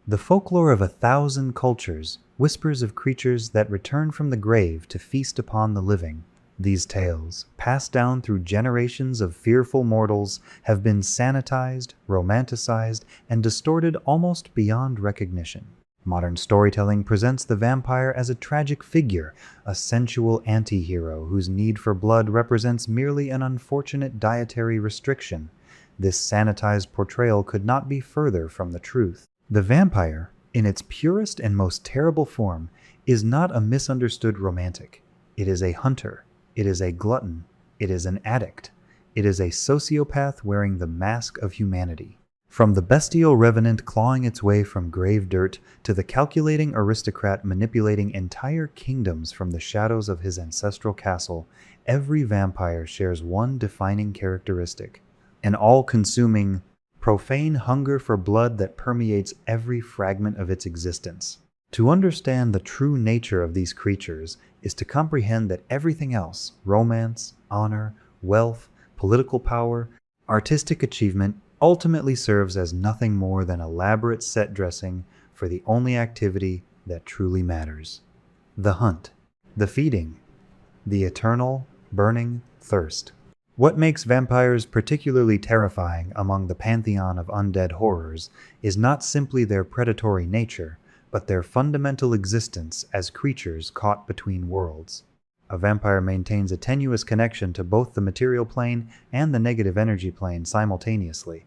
The folklore of 1,000 cultures whispers of creatures that return from the grave to feast upon the living. These tales, passed down through generations of fearful mortals, have been sanitized, romanticized, and distorted almost beyond recognition. Modern storytelling presents the vampire as a tragic figure, a sensual anti-hero whose need for blood represents merely an unfortunate dietary restriction. This sanitized portrayal could not be further from the truth. The vampire, in its purest and most terrible form, is not a misunderstood romantic. It is a hunter. It is a glutton. It is an addict. It is a sociopath wearing the mask of humanity. From the bestial revenant clawing its way from grave dirt to the calculating aristocrat manipulating entire kingdoms from the shadows of his ancestral castle, every vampire shares one defining characteristic: an all-consuming, profane hunger for blood that permeates every fragment of its existence. To understand the true nature of these creatures is to comprehend that everything else, romance, honor, wealth, political power, artistic achievement, ultimately serves as nothing more than elaborate set dressing for the only activity that truly matters: the hunt, the feeding, the eternal, burning thirst. What makes vampires particularly terrifying among the pantheon of undead horrors is not simply their predatory nature, but their fundamental existence as creatures caught between worlds. A vampire maintains a tenuous connection to both the material plane and the negative energy plane simultaneously.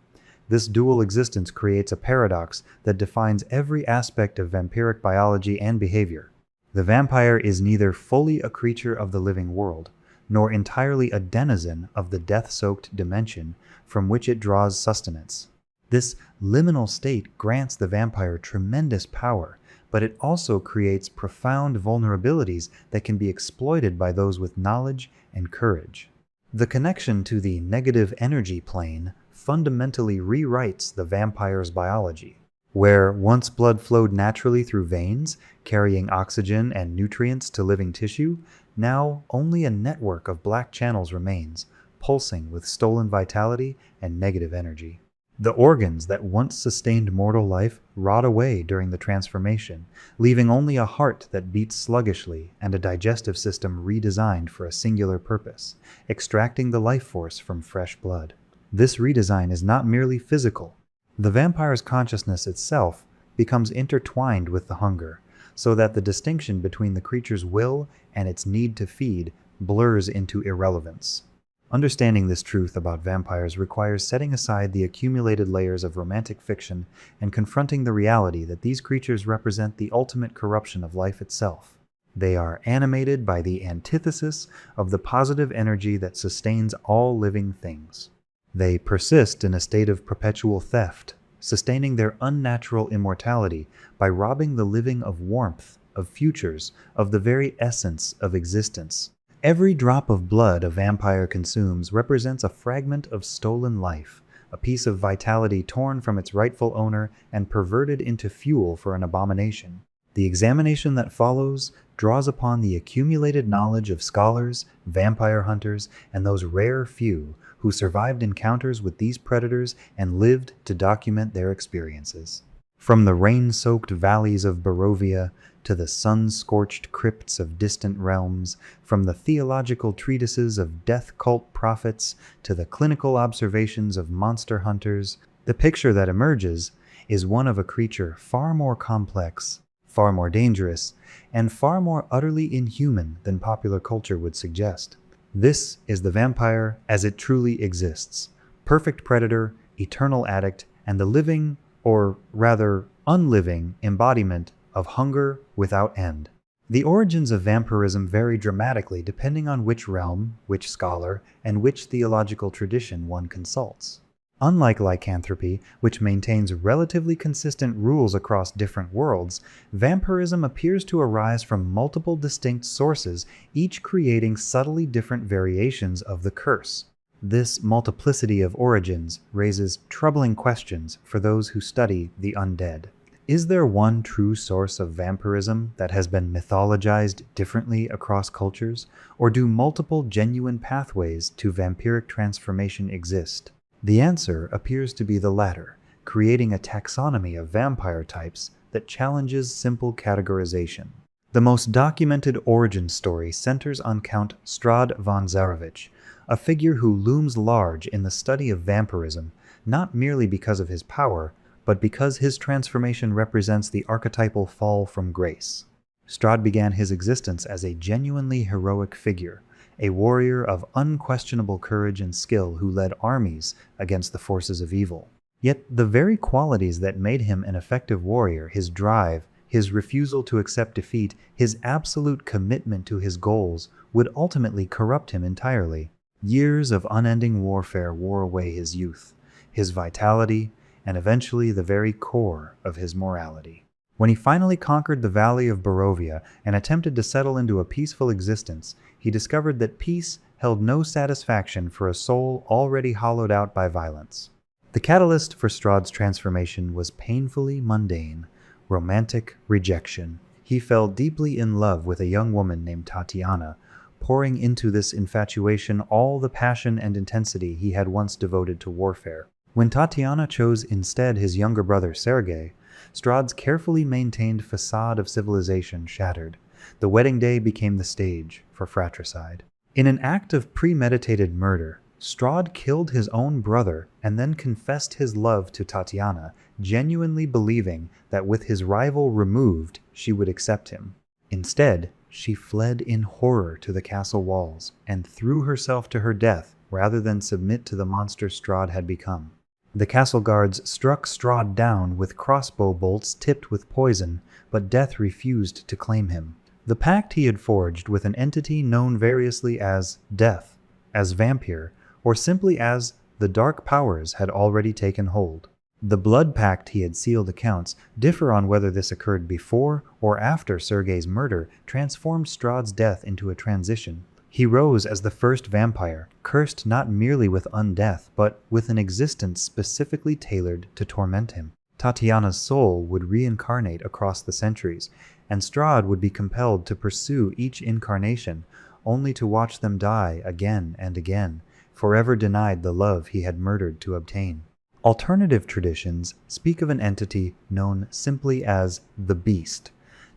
This dual existence creates a paradox that defines every aspect of vampiric biology and behavior. The vampire is neither fully a creature of the living world, nor entirely a denizen of the death-soaked dimension from which it draws sustenance. This liminal state grants the vampire tremendous power, but it also creates profound vulnerabilities that can be exploited by those with knowledge and courage. The connection to the negative energy plane fundamentally rewrites the vampire's biology. Where once blood flowed naturally through veins, carrying oxygen and nutrients to living tissue, now only a network of black channels remains, pulsing with stolen vitality and negative energy. The organs that once sustained mortal life rot away during the transformation, leaving only a heart that beats sluggishly and a digestive system redesigned for a singular purpose: extracting the life force from fresh blood. This redesign is not merely physical. The vampire's consciousness itself becomes intertwined with the hunger, so that the distinction between the creature's will and its need to feed blurs into irrelevance. Understanding this truth about vampires requires setting aside the accumulated layers of romantic fiction and confronting the reality that these creatures represent the ultimate corruption of life itself. They are animated by the antithesis of the positive energy that sustains all living things. They persist in a state of perpetual theft, sustaining their unnatural immortality by robbing the living of warmth, of futures, of the very essence of existence. Every drop of blood a vampire consumes represents a fragment of stolen life, a piece of vitality torn from its rightful owner and perverted into fuel for an abomination. The examination that follows draws upon the accumulated knowledge of scholars, vampire hunters, and those rare few who survived encounters with these predators and lived to document their experiences. From the rain-soaked valleys of Barovia to the sun-scorched crypts of distant realms, from the theological treatises of death cult prophets to the clinical observations of monster hunters, the picture that emerges is one of a creature far more complex, far more dangerous, and far more utterly inhuman than popular culture would suggest. This is the vampire as it truly exists: perfect predator, eternal addict, and the living, or rather unliving, embodiment of hunger without end. The origins of vampirism vary dramatically depending on which realm, which scholar, and which theological tradition one consults. Unlike lycanthropy, which maintains relatively consistent rules across different worlds, vampirism appears to arise from multiple distinct sources, each creating subtly different variations of the curse. This multiplicity of origins raises troubling questions for those who study the undead. Is there one true source of vampirism that has been mythologized differently across cultures, or do multiple genuine pathways to vampiric transformation exist? The answer appears to be the latter, creating a taxonomy of vampire types that challenges simple categorization. The most documented origin story centers on Count Strahd von Zarovich, a figure who looms large in the study of vampirism, not merely because of his power, but because his transformation represents the archetypal fall from grace. Strahd began his existence as a genuinely heroic figure, a warrior of unquestionable courage and skill who led armies against the forces of evil. Yet the very qualities that made him an effective warrior, his drive, his refusal to accept defeat, his absolute commitment to his goals, would ultimately corrupt him entirely. Years of unending warfare wore away his youth, his vitality, and eventually the very core of his morality. When he finally conquered the Valley of Barovia and attempted to settle into a peaceful existence, he discovered that peace held no satisfaction for a soul already hollowed out by violence. The catalyst for Strahd's transformation was painfully mundane: romantic rejection. He fell deeply in love with a young woman named Tatiana, pouring into this infatuation all the passion and intensity he had once devoted to warfare. When Tatiana chose instead his younger brother Sergei, Strahd's carefully maintained facade of civilization shattered. The wedding day became the stage for fratricide. In an act of premeditated murder, Strahd killed his own brother and then confessed his love to Tatiana, genuinely believing that with his rival removed, she would accept him. Instead, she fled in horror to the castle walls and threw herself to her death rather than submit to the monster Strahd had become. The castle guards struck Strahd down with crossbow bolts tipped with poison, but death refused to claim him. The pact he had forged with an entity known variously as Death, as Vampire, or simply as the Dark Powers had already taken hold. The blood pact he had sealed accounts differ on whether this occurred before or after Sergei's murder transformed Strahd's death into a transition. He rose as the first vampire, cursed not merely with undeath, but with an existence specifically tailored to torment him. Tatiana's soul would reincarnate across the centuries, and Strahd would be compelled to pursue each incarnation, only to watch them die again and again, forever denied the love he had murdered to obtain. Alternative traditions speak of an entity known simply as the Beast,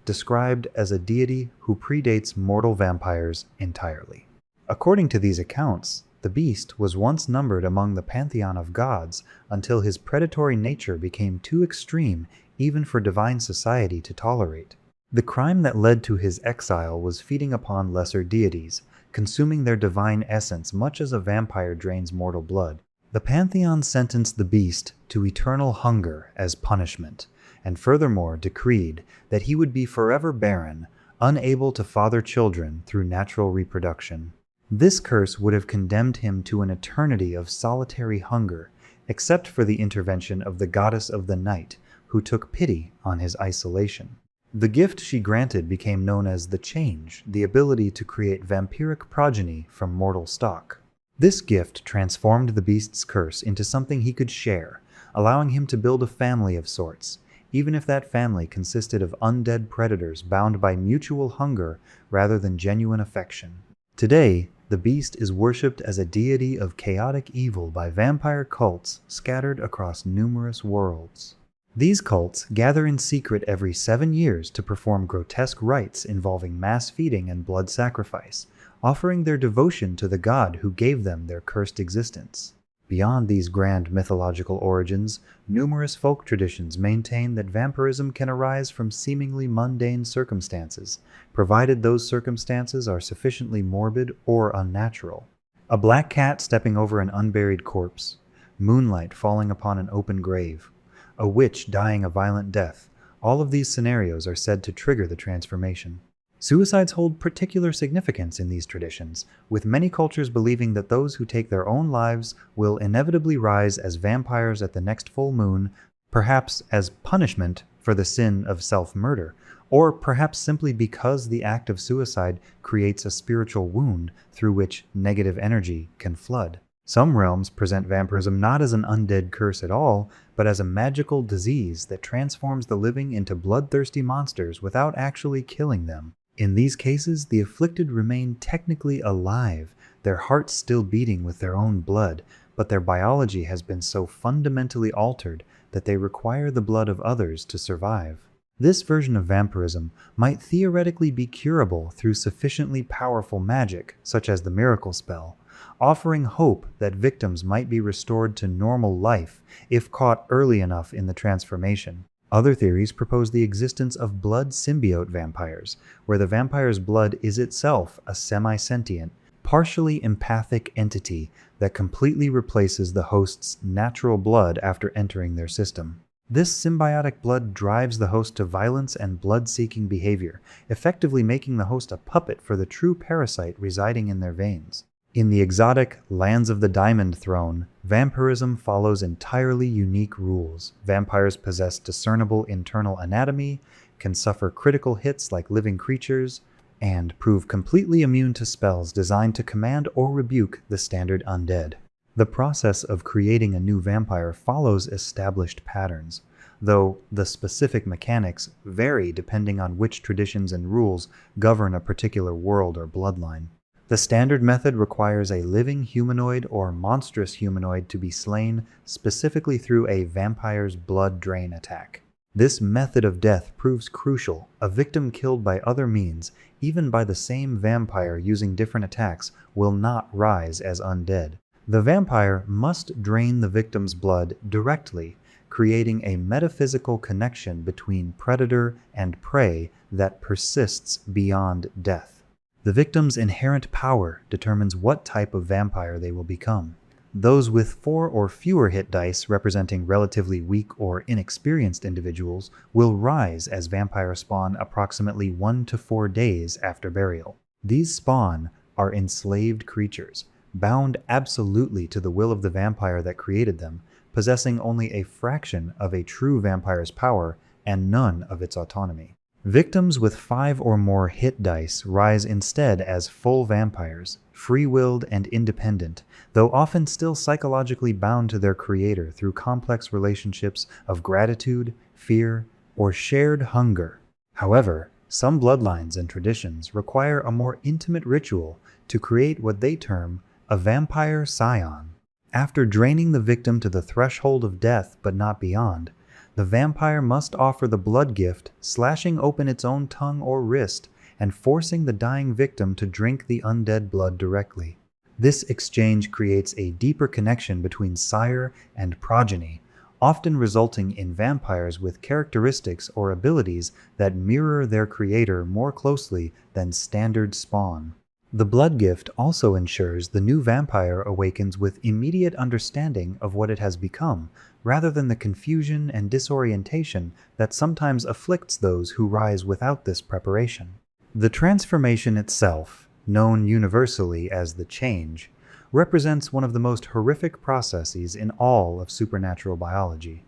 described as a deity who predates mortal vampires entirely. According to these accounts, the Beast was once numbered among the pantheon of gods until his predatory nature became too extreme even for divine society to tolerate. The crime that led to his exile was feeding upon lesser deities, consuming their divine essence much as a vampire drains mortal blood. The pantheon sentenced the Beast to eternal hunger as punishment, and furthermore decreed that he would be forever barren, unable to father children through natural reproduction. This curse would have condemned him to an eternity of solitary hunger, except for the intervention of the goddess of the night, who took pity on his isolation. The gift she granted became known as the Change, the ability to create vampiric progeny from mortal stock. This gift transformed the Beast's curse into something he could share, allowing him to build a family of sorts, even if that family consisted of undead predators bound by mutual hunger rather than genuine affection. Today, the Beast is worshipped as a deity of chaotic evil by vampire cults scattered across numerous worlds. These cults gather in secret every 7 years to perform grotesque rites involving mass feeding and blood sacrifice, offering their devotion to the god who gave them their cursed existence. Beyond these grand mythological origins, numerous folk traditions maintain that vampirism can arise from seemingly mundane circumstances, provided those circumstances are sufficiently morbid or unnatural. A black cat stepping over an unburied corpse, moonlight falling upon an open grave, a witch dying a violent death, all of these scenarios are said to trigger the transformation. Suicides hold particular significance in these traditions, with many cultures believing that those who take their own lives will inevitably rise as vampires at the next full moon, perhaps as punishment for the sin of self-murder, or perhaps simply because the act of suicide creates a spiritual wound through which negative energy can flood. Some realms present vampirism not as an undead curse at all, but as a magical disease that transforms the living into bloodthirsty monsters without actually killing them. In these cases, the afflicted remain technically alive, their hearts still beating with their own blood, but their biology has been so fundamentally altered that they require the blood of others to survive. This version of vampirism might theoretically be curable through sufficiently powerful magic, such as the miracle spell, offering hope that victims might be restored to normal life if caught early enough in the transformation. Other theories propose the existence of blood symbiote vampires, where the vampire's blood is itself a semi-sentient, partially empathic entity that completely replaces the host's natural blood after entering their system. This symbiotic blood drives the host to violence and blood-seeking behavior, effectively making the host a puppet for the true parasite residing in their veins. In the exotic Lands of the Diamond Throne, vampirism follows entirely unique rules. Vampires possess discernible internal anatomy, can suffer critical hits like living creatures, and prove completely immune to spells designed to command or rebuke the standard undead. The process of creating a new vampire follows established patterns, though the specific mechanics vary depending on which traditions and rules govern a particular world or bloodline. The standard method requires a living humanoid or monstrous humanoid to be slain specifically through a vampire's blood drain attack. This method of death proves crucial. A victim killed by other means, even by the same vampire using different attacks, will not rise as undead. The vampire must drain the victim's blood directly, creating a metaphysical connection between predator and prey that persists beyond death. The victim's inherent power determines what type of vampire they will become. Those with 4 or fewer hit dice, representing relatively weak or inexperienced individuals, will rise as vampire spawn approximately 1 to 4 days after burial. These spawn are enslaved creatures, bound absolutely to the will of the vampire that created them, possessing only a fraction of a true vampire's power and none of its autonomy. Victims with 5 or more hit dice rise instead as full vampires, free-willed and independent, though often still psychologically bound to their creator through complex relationships of gratitude, fear, or shared hunger. However, some bloodlines and traditions require a more intimate ritual to create what they term a vampire scion. After draining the victim to the threshold of death but not beyond, the vampire must offer the blood gift, slashing open its own tongue or wrist and forcing the dying victim to drink the undead blood directly. This exchange creates a deeper connection between sire and progeny, often resulting in vampires with characteristics or abilities that mirror their creator more closely than standard spawn. The blood gift also ensures the new vampire awakens with immediate understanding of what it has become, rather than the confusion and disorientation that sometimes afflicts those who rise without this preparation. The transformation itself, known universally as the change, represents one of the most horrific processes in all of supernatural biology.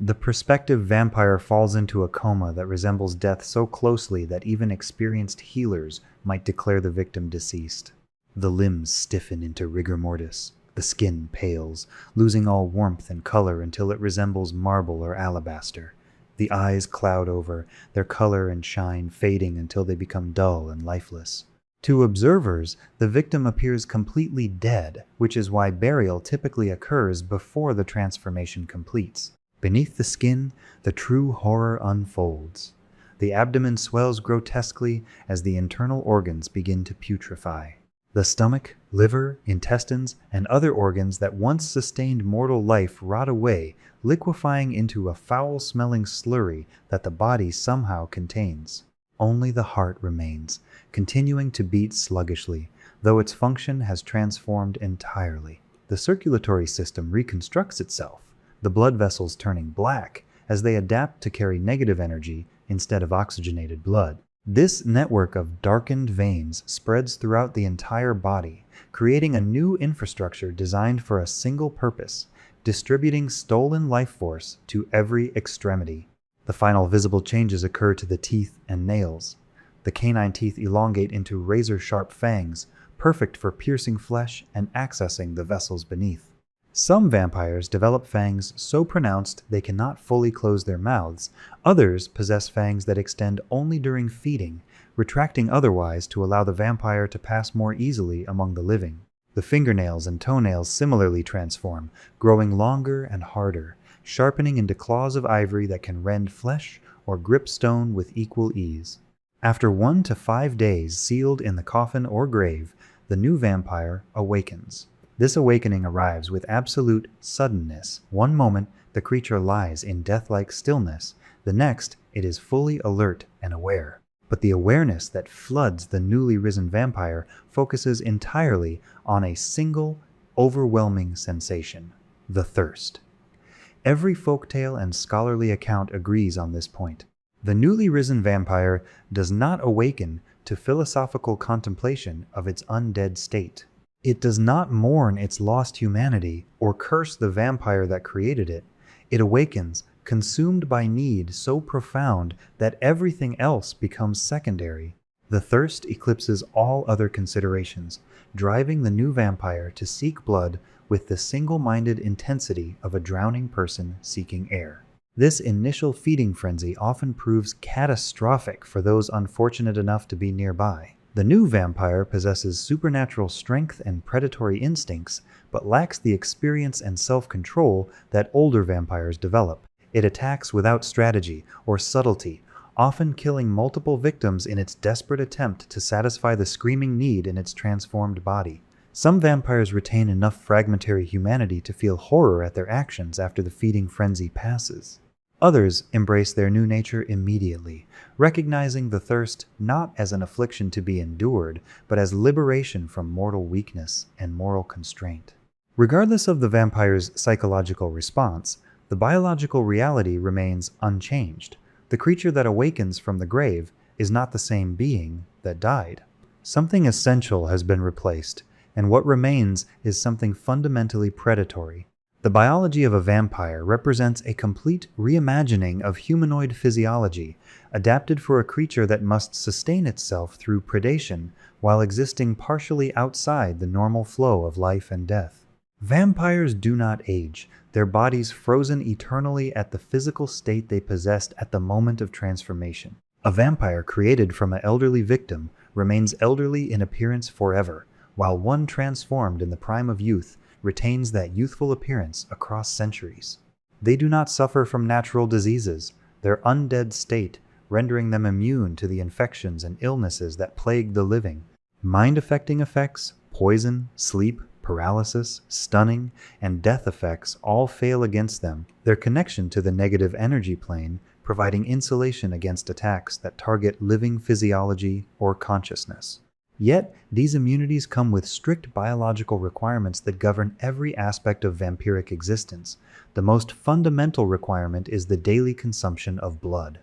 The prospective vampire falls into a coma that resembles death so closely that even experienced healers might declare the victim deceased. The limbs stiffen into rigor mortis. The skin pales, losing all warmth and color until it resembles marble or alabaster. The eyes cloud over, their color and shine fading until they become dull and lifeless. To observers, the victim appears completely dead, which is why burial typically occurs before the transformation completes. Beneath the skin, the true horror unfolds. The abdomen swells grotesquely as the internal organs begin to putrefy. The stomach, liver, intestines, and other organs that once sustained mortal life rot away, liquefying into a foul-smelling slurry that the body somehow contains. Only the heart remains, continuing to beat sluggishly, though its function has transformed entirely. The circulatory system reconstructs itself, the blood vessels turning black as they adapt to carry negative energy instead of oxygenated blood. This network of darkened veins spreads throughout the entire body, creating a new infrastructure designed for a single purpose, distributing stolen life force to every extremity. The final visible changes occur to the teeth and nails. The canine teeth elongate into razor-sharp fangs, perfect for piercing flesh and accessing the vessels beneath. Some vampires develop fangs so pronounced they cannot fully close their mouths. Others possess fangs that extend only during feeding, retracting otherwise to allow the vampire to pass more easily among the living. The fingernails and toenails similarly transform, growing longer and harder, sharpening into claws of ivory that can rend flesh or grip stone with equal ease. After 1 to 5 days sealed in the coffin or grave, the new vampire awakens. This awakening arrives with absolute suddenness. One moment, the creature lies in death-like stillness. The next, it is fully alert and aware. But the awareness that floods the newly risen vampire focuses entirely on a single, overwhelming sensation: the thirst. Every folktale and scholarly account agrees on this point. The newly risen vampire does not awaken to philosophical contemplation of its undead state. It does not mourn its lost humanity or curse the vampire that created it. It awakens, consumed by need so profound that everything else becomes secondary. The thirst eclipses all other considerations, driving the new vampire to seek blood with the single-minded intensity of a drowning person seeking air. This initial feeding frenzy often proves catastrophic for those unfortunate enough to be nearby. The new vampire possesses supernatural strength and predatory instincts, but lacks the experience and self-control that older vampires develop. It attacks without strategy or subtlety, often killing multiple victims in its desperate attempt to satisfy the screaming need in its transformed body. Some vampires retain enough fragmentary humanity to feel horror at their actions after the feeding frenzy passes. Others embrace their new nature immediately, recognizing the thirst not as an affliction to be endured, but as liberation from mortal weakness and moral constraint. Regardless of the vampire's psychological response, the biological reality remains unchanged. The creature that awakens from the grave is not the same being that died. Something essential has been replaced, and what remains is something fundamentally predatory. The biology of a vampire represents a complete reimagining of humanoid physiology, adapted for a creature that must sustain itself through predation while existing partially outside the normal flow of life and death. Vampires do not age, their bodies frozen eternally at the physical state they possessed at the moment of transformation. A vampire created from an elderly victim remains elderly in appearance forever, while one transformed in the prime of youth retains that youthful appearance across centuries. They do not suffer from natural diseases, their undead state rendering them immune to the infections and illnesses that plague the living. Mind-affecting effects, poison, sleep, paralysis, stunning, and death effects all fail against them, their connection to the negative energy plane providing insulation against attacks that target living physiology or consciousness. Yet, these immunities come with strict biological requirements that govern every aspect of vampiric existence. The most fundamental requirement is the daily consumption of blood.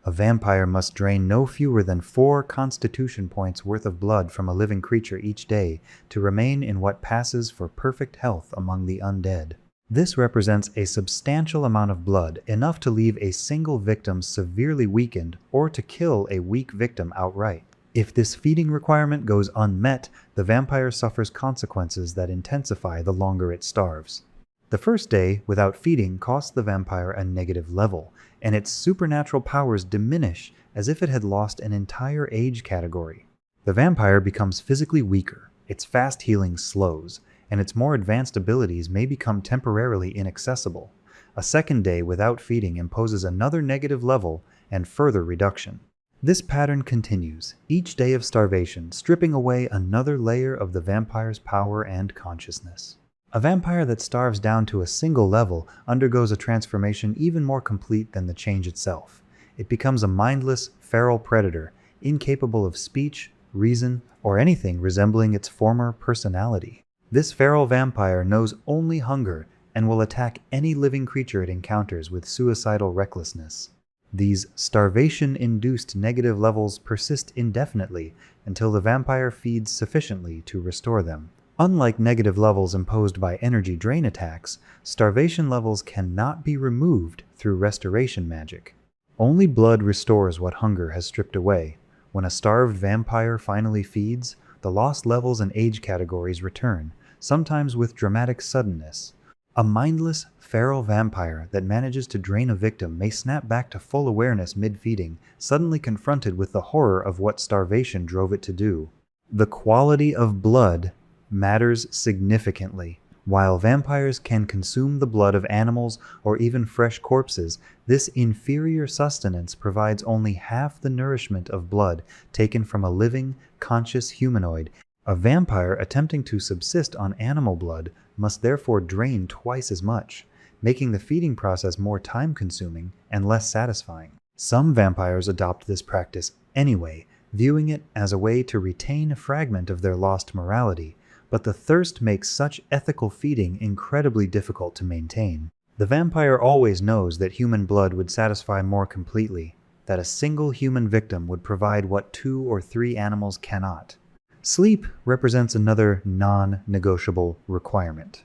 A vampire must drain no fewer than 4 constitution points worth of blood from a living creature each day to remain in what passes for perfect health among the undead. This represents a substantial amount of blood, enough to leave a single victim severely weakened or to kill a weak victim outright. If this feeding requirement goes unmet, the vampire suffers consequences that intensify the longer it starves. The first day without feeding costs the vampire a negative level, and its supernatural powers diminish as if it had lost an entire age category. The vampire becomes physically weaker, its fast healing slows, and its more advanced abilities may become temporarily inaccessible. A second day without feeding imposes another negative level and further reduction. This pattern continues, each day of starvation stripping away another layer of the vampire's power and consciousness. A vampire that starves down to a single level undergoes a transformation even more complete than the change itself. It becomes a mindless, feral predator, incapable of speech, reason, or anything resembling its former personality. This feral vampire knows only hunger and will attack any living creature it encounters with suicidal recklessness. These starvation-induced negative levels persist indefinitely until the vampire feeds sufficiently to restore them. Unlike negative levels imposed by energy drain attacks, starvation levels cannot be removed through restoration magic. Only blood restores what hunger has stripped away. When a starved vampire finally feeds, the lost levels and age categories return, sometimes with dramatic suddenness. A mindless, feral vampire that manages to drain a victim may snap back to full awareness mid-feeding, suddenly confronted with the horror of what starvation drove it to do. The quality of blood matters significantly. While vampires can consume the blood of animals or even fresh corpses, this inferior sustenance provides only half the nourishment of blood taken from a living, conscious humanoid. A vampire attempting to subsist on animal blood must therefore drain twice as much, making the feeding process more time-consuming and less satisfying. Some vampires adopt this practice anyway, viewing it as a way to retain a fragment of their lost morality, but the thirst makes such ethical feeding incredibly difficult to maintain. The vampire always knows that human blood would satisfy more completely, that a single human victim would provide what 2 or 3 animals cannot. Sleep represents another non-negotiable requirement.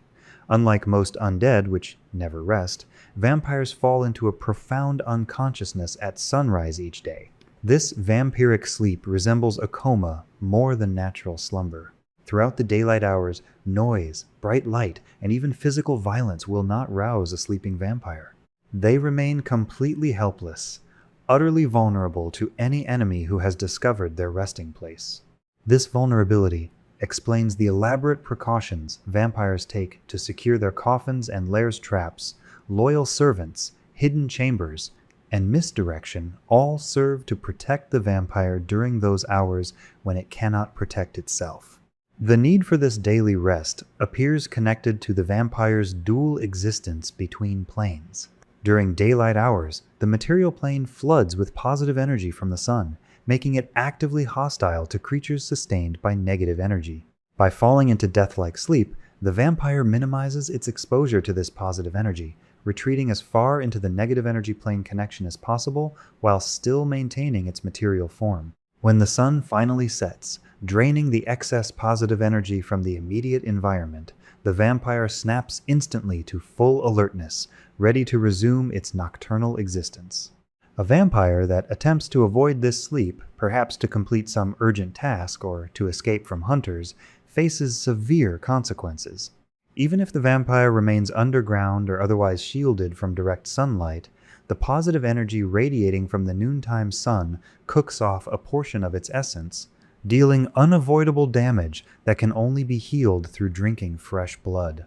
Unlike most undead, which never rest, vampires fall into a profound unconsciousness at sunrise each day. This vampiric sleep resembles a coma more than natural slumber. Throughout the daylight hours, noise, bright light, and even physical violence will not rouse a sleeping vampire. They remain completely helpless, utterly vulnerable to any enemy who has discovered their resting place. This vulnerability explains the elaborate precautions vampires take to secure their coffins and lairs traps. Loyal servants, hidden chambers, and misdirection all serve to protect the vampire during those hours when it cannot protect itself. The need for this daily rest appears connected to the vampire's dual existence between planes. During daylight hours, the material plane floods with positive energy from the sun, making it actively hostile to creatures sustained by negative energy. By falling into death-like sleep, the vampire minimizes its exposure to this positive energy, retreating as far into the negative energy plane connection as possible while still maintaining its material form. When the sun finally sets, draining the excess positive energy from the immediate environment, the vampire snaps instantly to full alertness, ready to resume its nocturnal existence. A vampire that attempts to avoid this sleep, perhaps to complete some urgent task or to escape from hunters, faces severe consequences. Even if the vampire remains underground or otherwise shielded from direct sunlight, the positive energy radiating from the noontime sun cooks off a portion of its essence, dealing unavoidable damage that can only be healed through drinking fresh blood.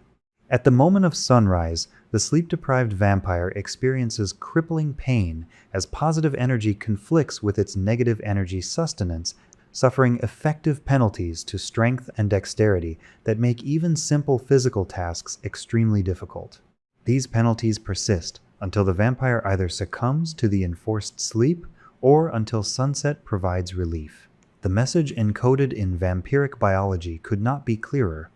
At the moment of sunrise, the sleep-deprived vampire experiences crippling pain as positive energy conflicts with its negative energy sustenance, suffering effective penalties to strength and dexterity that make even simple physical tasks extremely difficult. These penalties persist until the vampire either succumbs to the enforced sleep or until sunset provides relief. The message encoded in vampiric biology could not be clearer.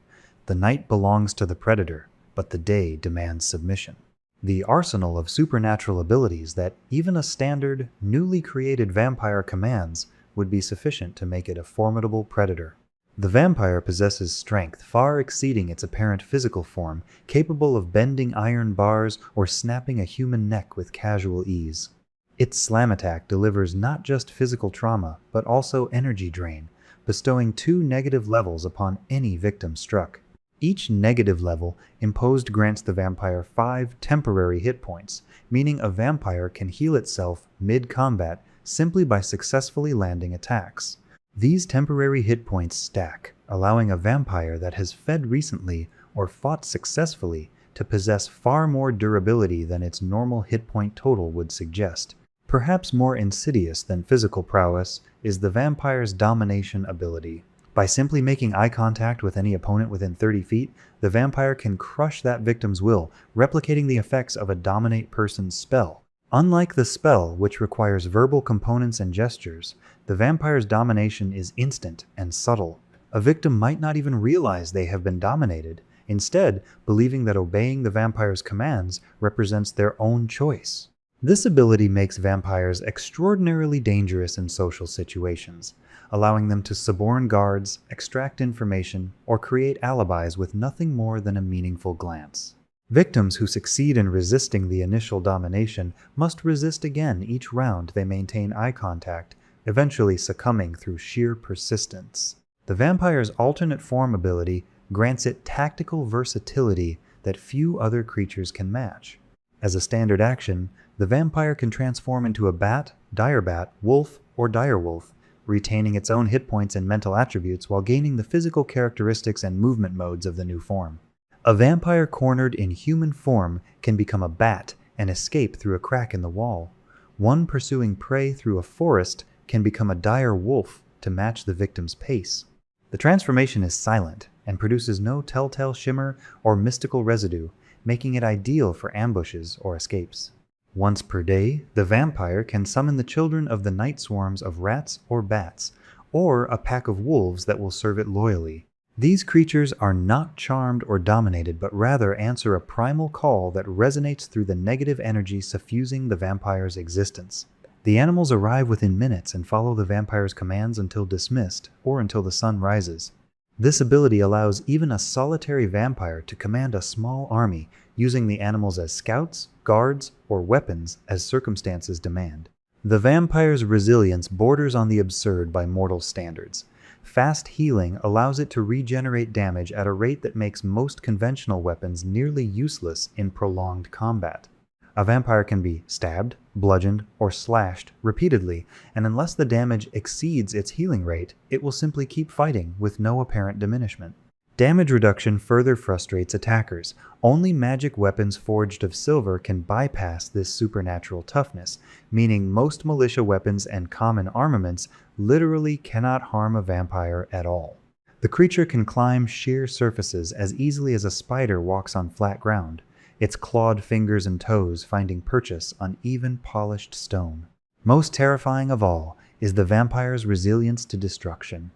The night belongs to the predator, but the day demands submission. The arsenal of supernatural abilities that even a standard, newly created vampire commands would be sufficient to make it a formidable predator. The vampire possesses strength far exceeding its apparent physical form, capable of bending iron bars or snapping a human neck with casual ease. Its slam attack delivers not just physical trauma, but also energy drain, bestowing 2 negative levels upon any victim struck. Each negative level imposed grants the vampire 5 temporary hit points, meaning a vampire can heal itself mid-combat simply by successfully landing attacks. These temporary hit points stack, allowing a vampire that has fed recently or fought successfully to possess far more durability than its normal hit point total would suggest. Perhaps more insidious than physical prowess is the vampire's domination ability. By simply making eye contact with any opponent within 30 feet, the vampire can crush that victim's will, replicating the effects of a dominate person's spell. Unlike the spell, which requires verbal components and gestures, the vampire's domination is instant and subtle. A victim might not even realize they have been dominated, instead believing that obeying the vampire's commands represents their own choice. This ability makes vampires extraordinarily dangerous in social situations, allowing them to suborn guards, extract information, or create alibis with nothing more than a meaningful glance. Victims who succeed in resisting the initial domination must resist again each round they maintain eye contact, eventually succumbing through sheer persistence. The vampire's alternate form ability grants it tactical versatility that few other creatures can match. As a standard action, the vampire can transform into a bat, direbat, wolf, or direwolf, retaining its own hit points and mental attributes while gaining the physical characteristics and movement modes of the new form. A vampire cornered in human form can become a bat and escape through a crack in the wall. One pursuing prey through a forest can become a dire wolf to match the victim's pace. The transformation is silent and produces no telltale shimmer or mystical residue, making it ideal for ambushes or escapes. Once per day, the vampire can summon the children of the night swarms of rats or bats, or a pack of wolves that will serve it loyally. These creatures are not charmed or dominated, but rather answer a primal call that resonates through the negative energy suffusing the vampire's existence. The animals arrive within minutes and follow the vampire's commands until dismissed, or until the sun rises. This ability allows even a solitary vampire to command a small army, using the animals as scouts, guards, or weapons as circumstances demand. The vampire's resilience borders on the absurd by mortal standards. Fast healing allows it to regenerate damage at a rate that makes most conventional weapons nearly useless in prolonged combat. A vampire can be stabbed, bludgeoned, or slashed repeatedly, and unless the damage exceeds its healing rate, it will simply keep fighting with no apparent diminishment. Damage reduction further frustrates attackers. Only magic weapons forged of silver can bypass this supernatural toughness, meaning most militia weapons and common armaments literally cannot harm a vampire at all. The creature can climb sheer surfaces as easily as a spider walks on flat ground, its clawed fingers and toes finding purchase on even polished stone. Most terrifying of all is the vampire's resilience to destruction.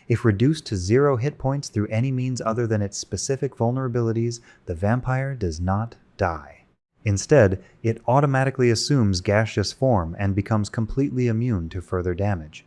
If reduced to 0 hit points through any means other than its specific vulnerabilities, the vampire does not die. Instead, it automatically assumes gaseous form and becomes completely immune to further damage.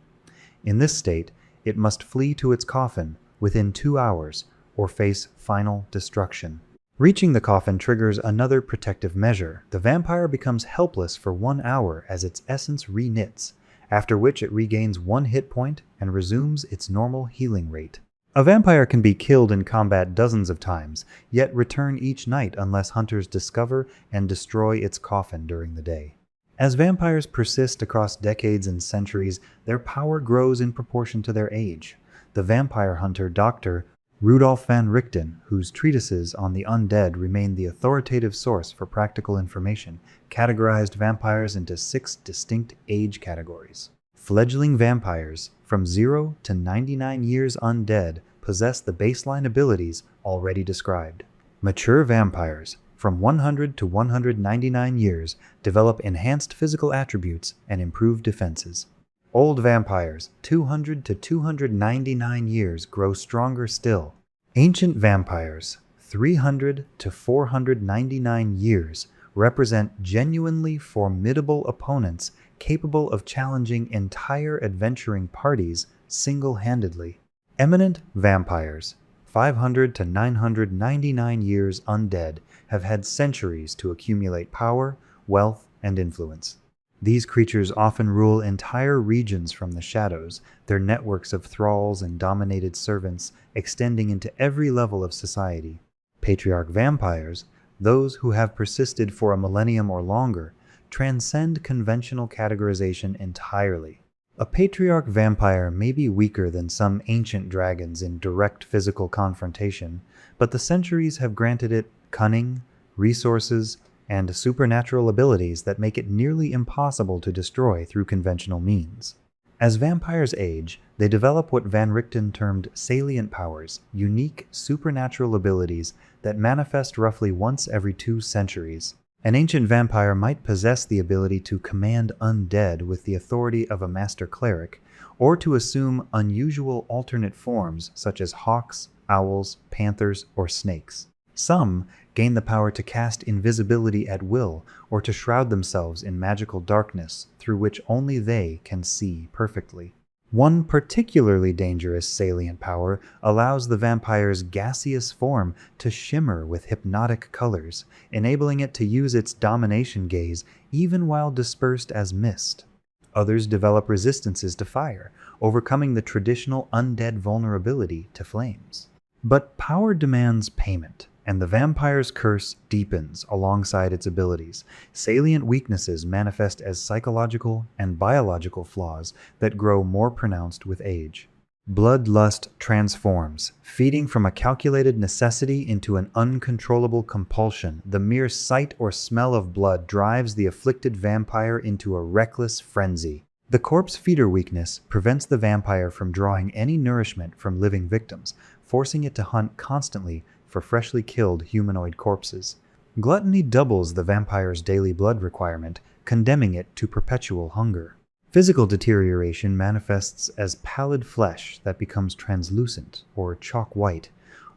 In this state, it must flee to its coffin within 2 hours or face final destruction. Reaching the coffin triggers another protective measure. The vampire becomes helpless for 1 hour as its essence reknits, after which it regains 1 hit point and resumes its normal healing rate. A vampire can be killed in combat dozens of times, yet return each night unless hunters discover and destroy its coffin during the day. As vampires persist across decades and centuries, their power grows in proportion to their age. The vampire hunter Dr. Rudolf van Richten, whose treatises on the undead remain the authoritative source for practical information, categorized vampires into 6 distinct age categories. Fledgling vampires, from 0 to 99 years undead, possess the baseline abilities already described. Mature vampires, from 100 to 199 years, develop enhanced physical attributes and improved defenses. Old vampires, 200 to 299 years, grow stronger still. Ancient vampires, 300 to 499 years, represent genuinely formidable opponents capable of challenging entire adventuring parties single-handedly. Eminent vampires, 500 to 999 years undead, have had centuries to accumulate power, wealth, and influence. These creatures often rule entire regions from the shadows, their networks of thralls and dominated servants extending into every level of society. Patriarch vampires, those who have persisted for a millennium or longer, transcend conventional categorization entirely. A patriarch vampire may be weaker than some ancient dragons in direct physical confrontation, but the centuries have granted it cunning, resources, and supernatural abilities that make it nearly impossible to destroy through conventional means. As vampires age, they develop what Van Richten termed salient powers, unique supernatural abilities that manifest roughly once every 2 centuries. An ancient vampire might possess the ability to command undead with the authority of a master cleric, or to assume unusual alternate forms such as hawks, owls, panthers, or snakes. Some gain the power to cast invisibility at will or to shroud themselves in magical darkness through which only they can see perfectly. One particularly dangerous salient power allows the vampire's gaseous form to shimmer with hypnotic colors, enabling it to use its domination gaze even while dispersed as mist. Others develop resistances to fire, overcoming the traditional undead vulnerability to flames. But power demands payment, and the vampire's curse deepens alongside its abilities. Salient weaknesses manifest as psychological and biological flaws that grow more pronounced with age. Bloodlust transforms, feeding from a calculated necessity into an uncontrollable compulsion. The mere sight or smell of blood drives the afflicted vampire into a reckless frenzy. The corpse feeder weakness prevents the vampire from drawing any nourishment from living victims, forcing it to hunt constantly for freshly killed humanoid corpses. Gluttony doubles the vampire's daily blood requirement, condemning it to perpetual hunger. Physical deterioration manifests as pallid flesh that becomes translucent or chalk white,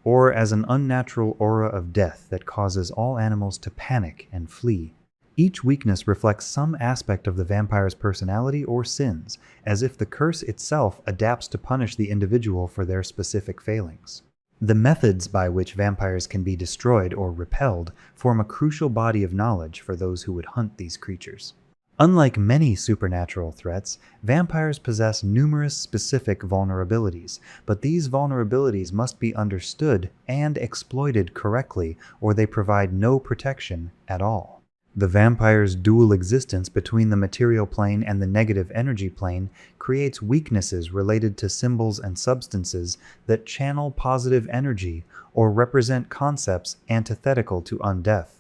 or as an unnatural aura of death that causes all animals to panic and flee. Each weakness reflects some aspect of the vampire's personality or sins, as if the curse itself adapts to punish the individual for their specific failings. The methods by which vampires can be destroyed or repelled form a crucial body of knowledge for those who would hunt these creatures. Unlike many supernatural threats, vampires possess numerous specific vulnerabilities, but these vulnerabilities must be understood and exploited correctly, or they provide no protection at all. The vampire's dual existence between the material plane and the negative energy plane creates weaknesses related to symbols and substances that channel positive energy or represent concepts antithetical to undeath.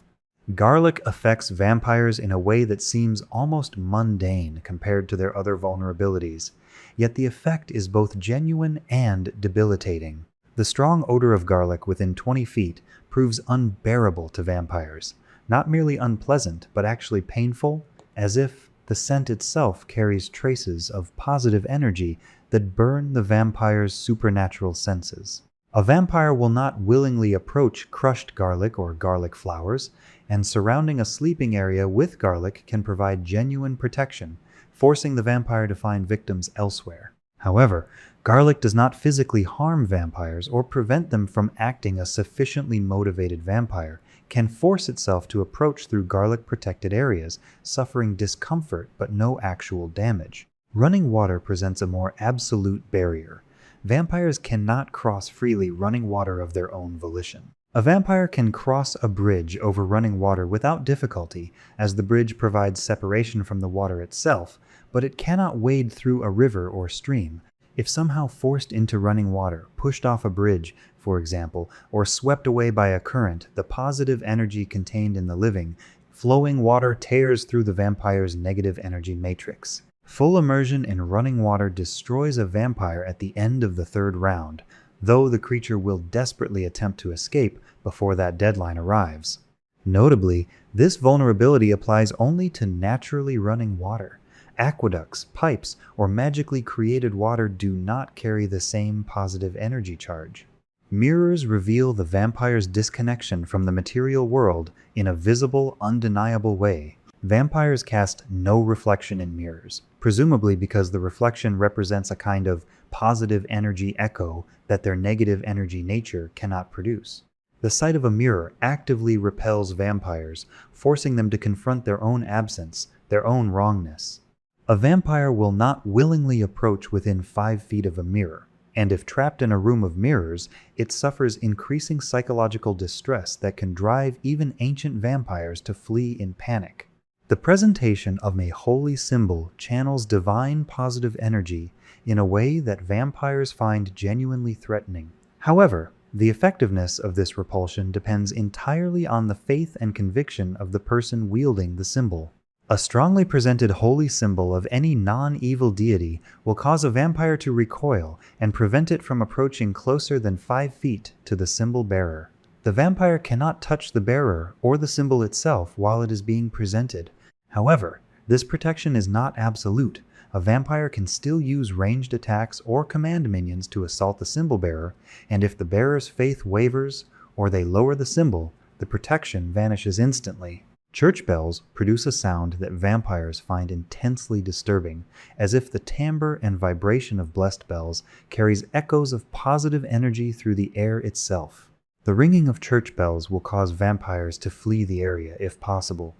Garlic affects vampires in a way that seems almost mundane compared to their other vulnerabilities, yet the effect is both genuine and debilitating. The strong odor of garlic within 20 feet proves unbearable to vampires, not merely unpleasant, but actually painful, as if the scent itself carries traces of positive energy that burn the vampire's supernatural senses. A vampire will not willingly approach crushed garlic or garlic flowers, and surrounding a sleeping area with garlic can provide genuine protection, forcing the vampire to find victims elsewhere. However, garlic does not physically harm vampires or prevent them from acting. A sufficiently motivated vampire can force itself to approach through garlic-protected areas, suffering discomfort but no actual damage. Running water presents a more absolute barrier. Vampires cannot cross freely running water of their own volition. A vampire can cross a bridge over running water without difficulty, as the bridge provides separation from the water itself, but it cannot wade through a river or stream. If somehow forced into running water, pushed off a bridge, for example, or swept away by a current, the positive energy contained in the living, flowing water tears through the vampire's negative energy matrix. Full immersion in running water destroys a vampire at the end of the third round, though the creature will desperately attempt to escape before that deadline arrives. Notably, this vulnerability applies only to naturally running water. Aqueducts, pipes, or magically created water do not carry the same positive energy charge. Mirrors reveal the vampire's disconnection from the material world in a visible, undeniable way. Vampires cast no reflection in mirrors, presumably because the reflection represents a kind of positive energy echo that their negative energy nature cannot produce. The sight of a mirror actively repels vampires, forcing them to confront their own absence, their own wrongness. A vampire will not willingly approach within 5 feet of a mirror, and if trapped in a room of mirrors, it suffers increasing psychological distress that can drive even ancient vampires to flee in panic. The presentation of a holy symbol channels divine positive energy in a way that vampires find genuinely threatening. However, the effectiveness of this repulsion depends entirely on the faith and conviction of the person wielding the symbol. A strongly presented holy symbol of any non-evil deity will cause a vampire to recoil and prevent it from approaching closer than 5 feet to the symbol bearer. The vampire cannot touch the bearer or the symbol itself while it is being presented. However, this protection is not absolute. A vampire can still use ranged attacks or command minions to assault the symbol bearer, and if the bearer's faith wavers or they lower the symbol, the protection vanishes instantly. Church bells produce a sound that vampires find intensely disturbing, as if the timbre and vibration of blessed bells carries echoes of positive energy through the air itself. The ringing of church bells will cause vampires to flee the area if possible,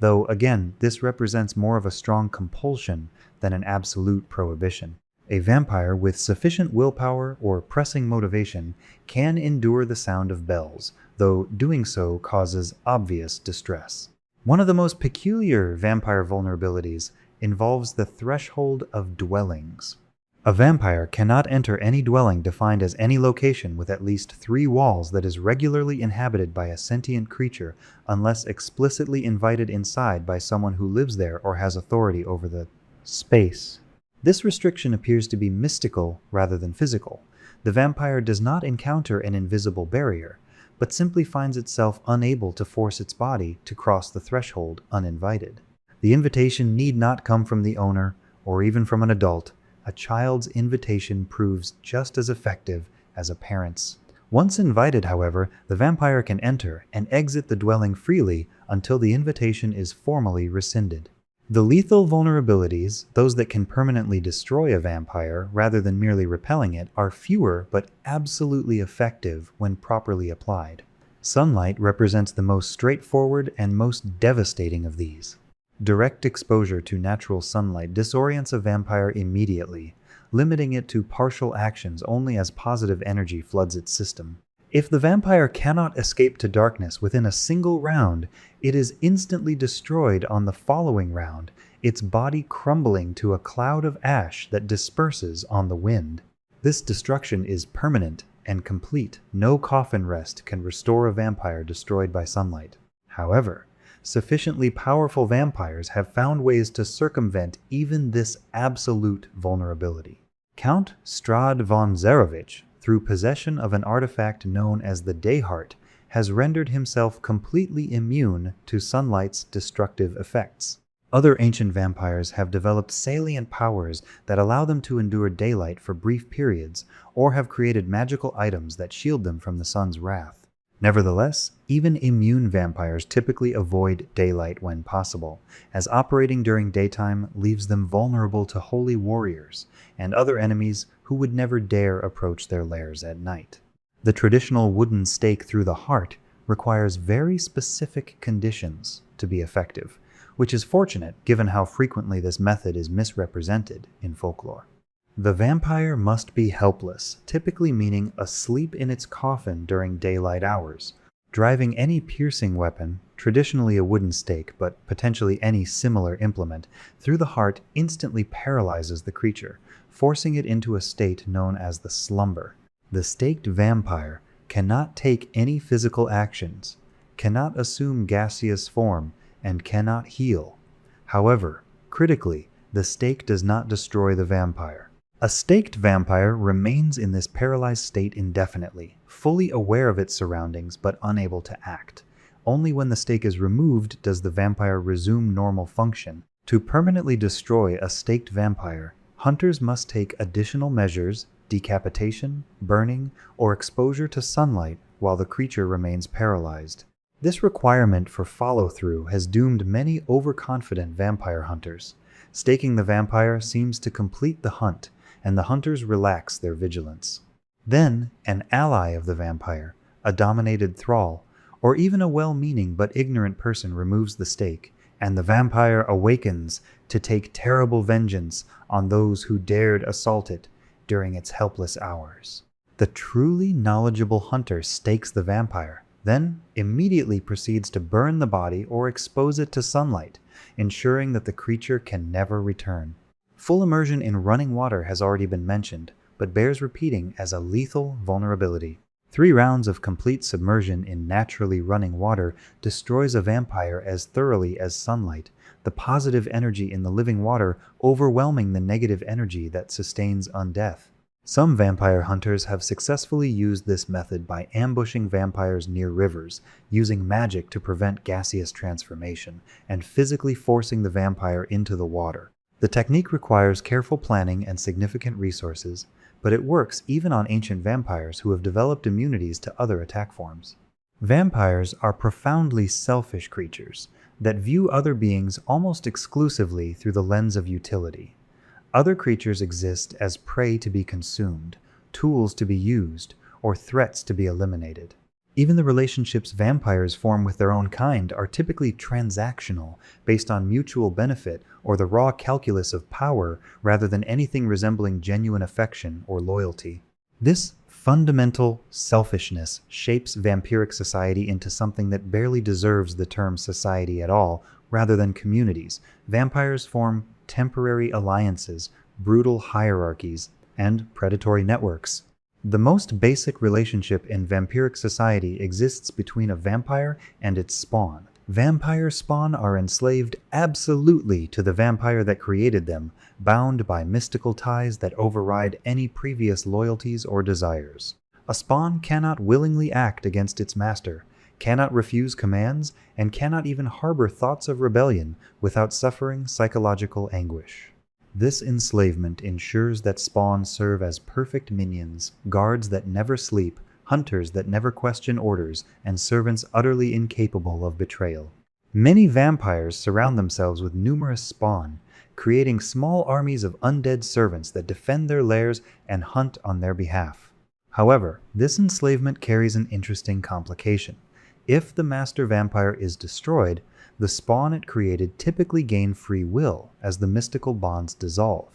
though again, this represents more of a strong compulsion than an absolute prohibition. A vampire with sufficient willpower or pressing motivation can endure the sound of bells, though doing so causes obvious distress. One of the most peculiar vampire vulnerabilities involves the threshold of dwellings. A vampire cannot enter any dwelling defined as any location with at least 3 walls that is regularly inhabited by a sentient creature unless explicitly invited inside by someone who lives there or has authority over the space. This restriction appears to be mystical rather than physical. The vampire does not encounter an invisible barrier, but simply finds itself unable to force its body to cross the threshold uninvited. The invitation need not come from the owner or even from an adult. A child's invitation proves just as effective as a parent's. Once invited, however, the vampire can enter and exit the dwelling freely until the invitation is formally rescinded. The lethal vulnerabilities, those that can permanently destroy a vampire rather than merely repelling it, are fewer but absolutely effective when properly applied. Sunlight represents the most straightforward and most devastating of these. Direct exposure to natural sunlight disorients a vampire immediately, limiting it to partial actions only as positive energy floods its system. If the vampire cannot escape to darkness within a single round, it is instantly destroyed on the following round, its body crumbling to a cloud of ash that disperses on the wind. This destruction is permanent and complete. No coffin rest can restore a vampire destroyed by sunlight. However, sufficiently powerful vampires have found ways to circumvent even this absolute vulnerability. Count Strahd von Zarovich, through possession of an artifact known as the Dayheart, has rendered himself completely immune to sunlight's destructive effects. Other ancient vampires have developed salient powers that allow them to endure daylight for brief periods, or have created magical items that shield them from the sun's wrath. Nevertheless, even immune vampires typically avoid daylight when possible, as operating during daytime leaves them vulnerable to holy warriors and other enemies who would never dare approach their lairs at night. The traditional wooden stake through the heart requires very specific conditions to be effective, which is fortunate given how frequently this method is misrepresented in folklore. The vampire must be helpless, typically meaning asleep in its coffin during daylight hours. Driving any piercing weapon, traditionally a wooden stake but potentially any similar implement, through the heart instantly paralyzes the creature, forcing it into a state known as the slumber. The staked vampire cannot take any physical actions, cannot assume gaseous form, and cannot heal. However, critically, the stake does not destroy the vampire. A staked vampire remains in this paralyzed state indefinitely, fully aware of its surroundings but unable to act. Only when the stake is removed does the vampire resume normal function. To permanently destroy a staked vampire, hunters must take additional measures, decapitation, burning, or exposure to sunlight while the creature remains paralyzed. This requirement for follow-through has doomed many overconfident vampire hunters. Staking the vampire seems to complete the hunt, and the hunters relax their vigilance. Then, an ally of the vampire, a dominated thrall, or even a well-meaning but ignorant person removes the stake, and the vampire awakens to take terrible vengeance on those who dared assault it during its helpless hours. The truly knowledgeable hunter stakes the vampire, then immediately proceeds to burn the body or expose it to sunlight, ensuring that the creature can never return. Full immersion in running water has already been mentioned, but bears repeating as a lethal vulnerability. 3 rounds of complete submersion in naturally running water destroys a vampire as thoroughly as sunlight, the positive energy in the living water overwhelming the negative energy that sustains undeath. Some vampire hunters have successfully used this method by ambushing vampires near rivers, using magic to prevent gaseous transformation, and physically forcing the vampire into the water. The technique requires careful planning and significant resources, but it works even on ancient vampires who have developed immunities to other attack forms. Vampires are profoundly selfish creatures that view other beings almost exclusively through the lens of utility. Other creatures exist as prey to be consumed, tools to be used, or threats to be eliminated. Even the relationships vampires form with their own kind are typically transactional, based on mutual benefit or the raw calculus of power rather than anything resembling genuine affection or loyalty. This fundamental selfishness shapes vampiric society into something that barely deserves the term society at all, rather than communities. Vampires form temporary alliances brutal hierarchies, and predatory networks. The most basic relationship in vampiric society exists between a vampire and its spawn. Vampire spawn are enslaved absolutely to the vampire that created them, bound by mystical ties that override any previous loyalties or desires. A spawn cannot willingly act against its master, cannot refuse commands, and cannot even harbor thoughts of rebellion without suffering psychological anguish. This enslavement ensures that spawns serve as perfect minions, guards that never sleep, hunters that never question orders, and servants utterly incapable of betrayal. Many vampires surround themselves with numerous spawn, creating small armies of undead servants that defend their lairs and hunt on their behalf. However, this enslavement carries an interesting complication. If the master vampire is destroyed, the spawn it created typically gain free will as the mystical bonds dissolve.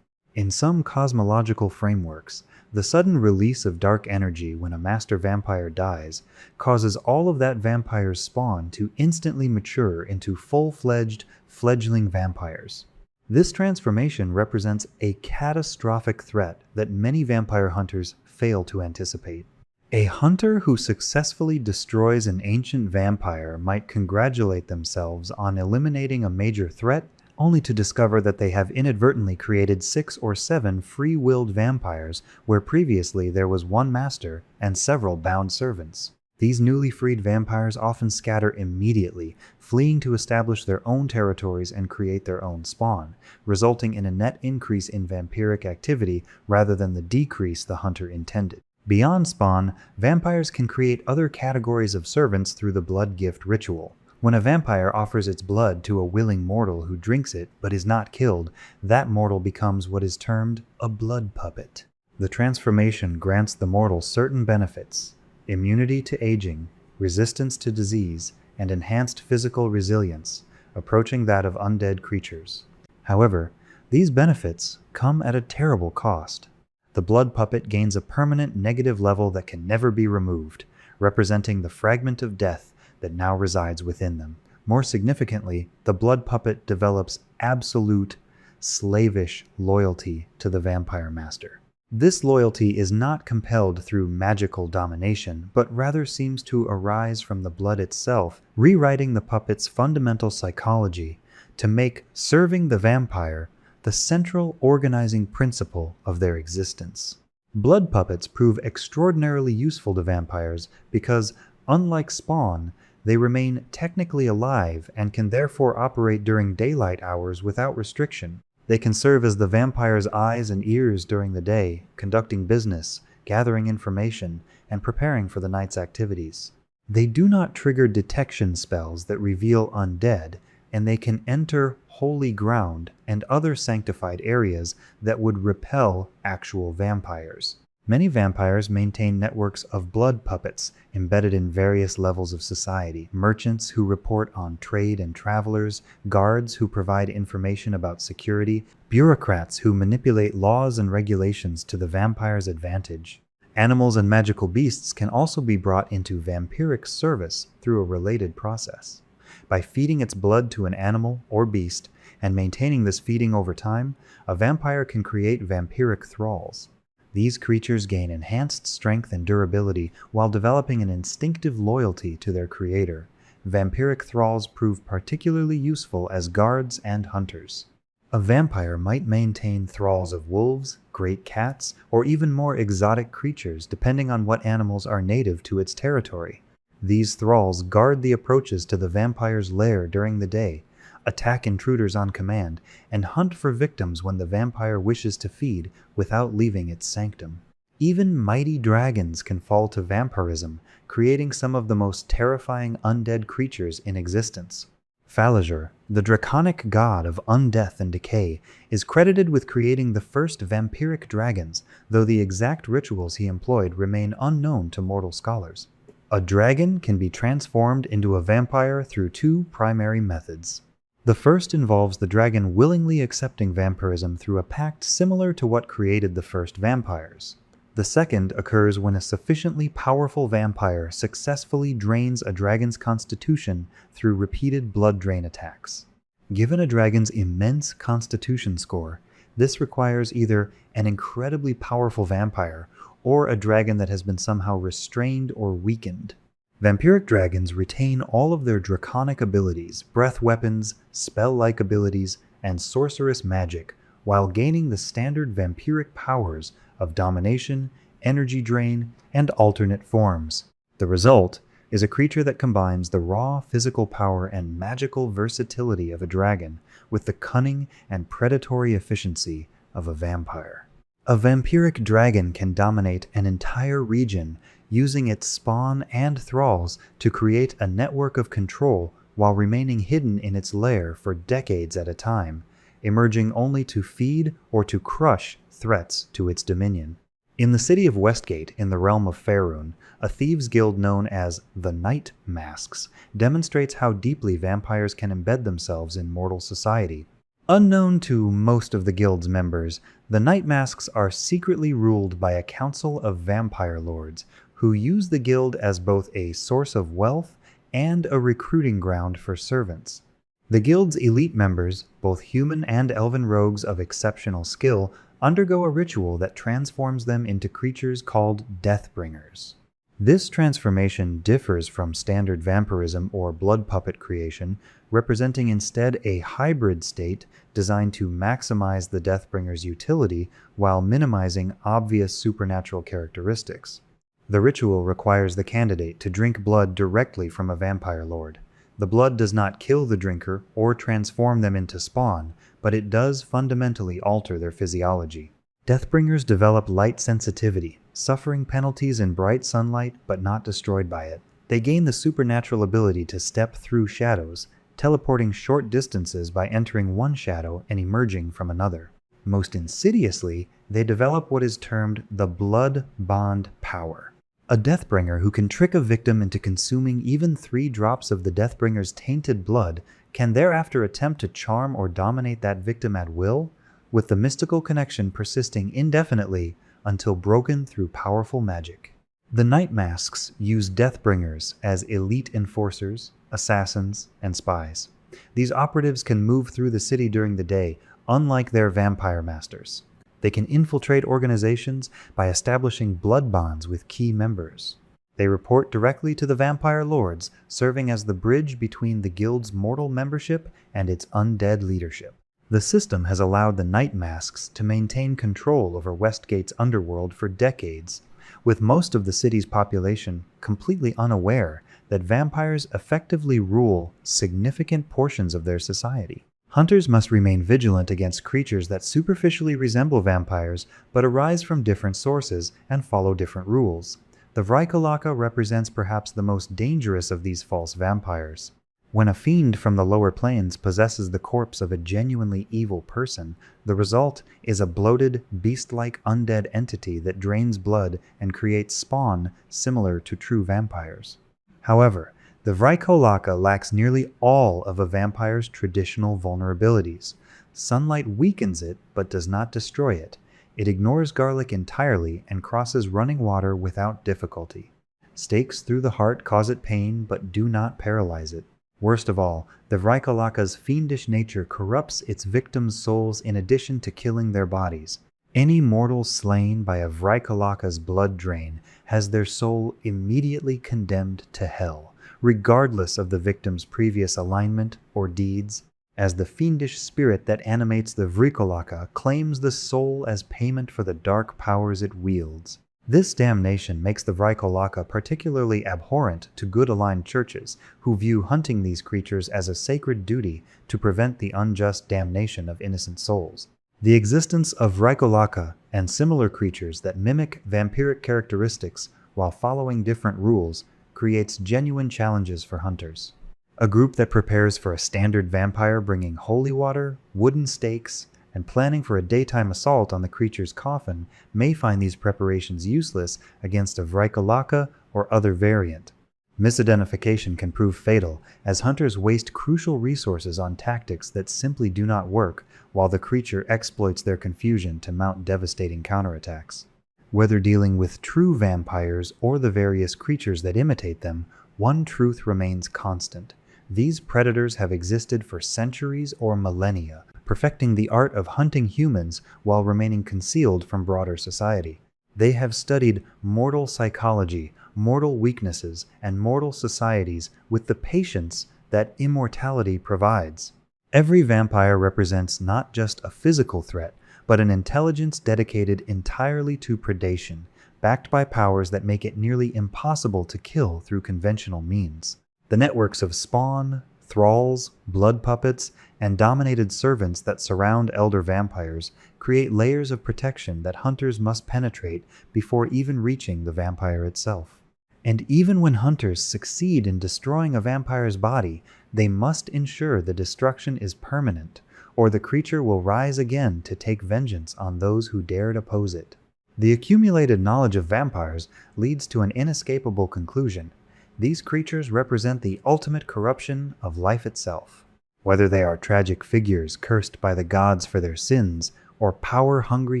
In some cosmological frameworks, the sudden release of dark energy when a master vampire dies causes all of that vampire's spawn to instantly mature into full-fledged, fledgling vampires. This transformation represents a catastrophic threat that many vampire hunters fail to anticipate. A hunter who successfully destroys an ancient vampire might congratulate themselves on eliminating a major threat, only to discover that they have inadvertently created 6 or 7 free-willed vampires where previously there was one master and several bound servants. These newly freed vampires often scatter immediately, fleeing to establish their own territories and create their own spawn, resulting in a net increase in vampiric activity rather than the decrease the hunter intended. Beyond spawn, vampires can create other categories of servants through the blood gift ritual. When a vampire offers its blood to a willing mortal who drinks it but is not killed, that mortal becomes what is termed a blood puppet. The transformation grants the mortal certain benefits: immunity to aging, resistance to disease, and enhanced physical resilience, approaching that of undead creatures. However, these benefits come at a terrible cost. The blood puppet gains a permanent negative level that can never be removed, representing the fragment of death that now resides within them. More significantly, the blood puppet develops absolute, slavish loyalty to the vampire master. This loyalty is not compelled through magical domination, but rather seems to arise from the blood itself, rewriting the puppet's fundamental psychology to make serving the vampire the central organizing principle of their existence. Blood puppets prove extraordinarily useful to vampires because, unlike spawn, they remain technically alive and can therefore operate during daylight hours without restriction. They can serve as the vampire's eyes and ears during the day, conducting business, gathering information, and preparing for the night's activities. They do not trigger detection spells that reveal undead, and they can enter holy ground and other sanctified areas that would repel actual vampires. Many vampires maintain networks of blood puppets embedded in various levels of society: merchants who report on trade and travelers, guards who provide information about security, bureaucrats who manipulate laws and regulations to the vampire's advantage. Animals and magical beasts can also be brought into vampiric service through a related process. By feeding its blood to an animal or beast and maintaining this feeding over time, a vampire can create vampiric thralls. These creatures gain enhanced strength and durability while developing an instinctive loyalty to their creator. Vampiric thralls prove particularly useful as guards and hunters. A vampire might maintain thralls of wolves, great cats, or even more exotic creatures depending on what animals are native to its territory. These thralls guard the approaches to the vampire's lair during the day, attack intruders on command, and hunt for victims when the vampire wishes to feed without leaving its sanctum. Even mighty dragons can fall to vampirism, creating some of the most terrifying undead creatures in existence. Falazar, the draconic god of undeath and decay, is credited with creating the first vampiric dragons, though the exact rituals he employed remain unknown to mortal scholars. A dragon can be transformed into a vampire through 2 primary methods. The first involves the dragon willingly accepting vampirism through a pact similar to what created the first vampires. The second occurs when a sufficiently powerful vampire successfully drains a dragon's constitution through repeated blood drain attacks. Given a dragon's immense constitution score, This requires either an incredibly powerful vampire or a dragon that has been somehow restrained or weakened. Vampiric dragons retain all of their draconic abilities, breath weapons, spell-like abilities, and sorcerous magic, while gaining the standard vampiric powers of domination, energy drain, and alternate forms. The result is a creature that combines the raw physical power and magical versatility of a dragon with the cunning and predatory efficiency of a vampire. A vampiric dragon can dominate an entire region using its spawn and thralls to create a network of control while remaining hidden in its lair for decades at a time, emerging only to feed or to crush threats to its dominion. In the city of Westgate, in the realm of Faerun, a thieves' guild known as the Night Masks demonstrates how deeply vampires can embed themselves in mortal society. Unknown to most of the guild's members, the Night Masks are secretly ruled by a council of vampire lords who use the guild as both a source of wealth and a recruiting ground for servants. The guild's elite members, both human and elven rogues of exceptional skill, undergo a ritual that transforms them into creatures called Deathbringers. This transformation differs from standard vampirism or blood puppet creation, representing instead a hybrid state designed to maximize the Deathbringer's utility while minimizing obvious supernatural characteristics. The ritual requires the candidate to drink blood directly from a vampire lord. The blood does not kill the drinker or transform them into spawn, but it does fundamentally alter their physiology. Deathbringers develop light sensitivity, suffering penalties in bright sunlight but not destroyed by it. They gain the supernatural ability to step through shadows, teleporting short distances by entering one shadow and emerging from another. Most insidiously, they develop what is termed the blood bond power. A Deathbringer who can trick a victim into consuming even 3 drops of the Deathbringer's tainted blood can thereafter attempt to charm or dominate that victim at will, with the mystical connection persisting indefinitely until broken through powerful magic. The Night Masks use Deathbringers as elite enforcers, assassins, and spies. These operatives can move through the city during the day, unlike their vampire masters. They can infiltrate organizations by establishing blood bonds with key members. They report directly to the vampire lords, serving as the bridge between the guild's mortal membership and its undead leadership. The system has allowed the Night Masks to maintain control over Westgate's underworld for decades, with most of the city's population completely unaware that vampires effectively rule significant portions of their society. Hunters must remain vigilant against creatures that superficially resemble vampires but arise from different sources and follow different rules. The Vraikalaka represents perhaps the most dangerous of these false vampires. When a fiend from the lower planes possesses the corpse of a genuinely evil person, the result is a bloated, beast-like undead entity that drains blood and creates spawn similar to true vampires. However, the Vraikalaka lacks nearly all of a vampire's traditional vulnerabilities. Sunlight weakens it but does not destroy it. It ignores garlic entirely and crosses running water without difficulty. Stakes through the heart cause it pain but do not paralyze it. Worst of all, the Vraikalaka's fiendish nature corrupts its victims' souls in addition to killing their bodies. Any mortal slain by a Vraikalaka's blood drain has their soul immediately condemned to hell, regardless of the victim's previous alignment or deeds, as the fiendish spirit that animates the Vraikalaka claims the soul as payment for the dark powers it wields. This damnation makes the Vraikalaka particularly abhorrent to good-aligned churches, who view hunting these creatures as a sacred duty to prevent the unjust damnation of innocent souls. The existence of Vraikalaka and similar creatures that mimic vampiric characteristics while following different rules creates genuine challenges for hunters. A group that prepares for a standard vampire bringing holy water, wooden stakes, and planning for a daytime assault on the creature's coffin may find these preparations useless against a Vraikalaka or other variant. Misidentification can prove fatal, as hunters waste crucial resources on tactics that simply do not work, while the creature exploits their confusion to mount devastating counterattacks. Whether dealing with true vampires or the various creatures that imitate them, one truth remains constant. These predators have existed for centuries or millennia, perfecting the art of hunting humans while remaining concealed from broader society. They have studied mortal psychology, mortal weaknesses, and mortal societies with the patience that immortality provides. Every vampire represents not just a physical threat, but an intelligence dedicated entirely to predation, backed by powers that make it nearly impossible to kill through conventional means. The networks of spawn, thralls, blood puppets, and dominated servants that surround elder vampires create layers of protection that hunters must penetrate before even reaching the vampire itself. And even when hunters succeed in destroying a vampire's body, they must ensure the destruction is permanent, or the creature will rise again to take vengeance on those who dared oppose it. The accumulated knowledge of vampires leads to an inescapable conclusion. These creatures represent the ultimate corruption of life itself. Whether they are tragic figures cursed by the gods for their sins, or power-hungry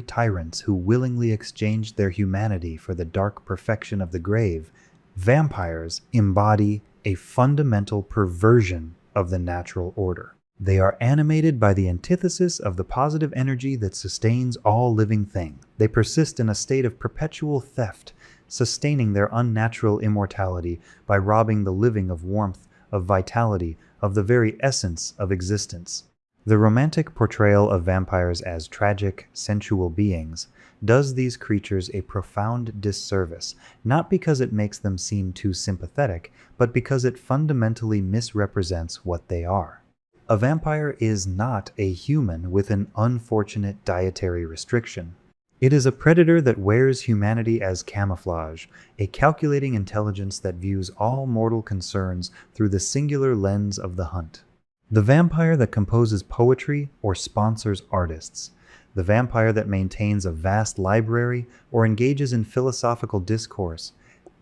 tyrants who willingly exchanged their humanity for the dark perfection of the grave, vampires embody a fundamental perversion of the natural order. They are animated by the antithesis of the positive energy that sustains all living thing. They persist in a state of perpetual theft, sustaining their unnatural immortality by robbing the living of warmth, of vitality, of the very essence of existence. The romantic portrayal of vampires as tragic, sensual beings does these creatures a profound disservice, not because it makes them seem too sympathetic, but because it fundamentally misrepresents what they are. A vampire is not a human with an unfortunate dietary restriction. It is a predator that wears humanity as camouflage, a calculating intelligence that views all mortal concerns through the singular lens of the hunt. The vampire that composes poetry or sponsors artists. The vampire that maintains a vast library or engages in philosophical discourse.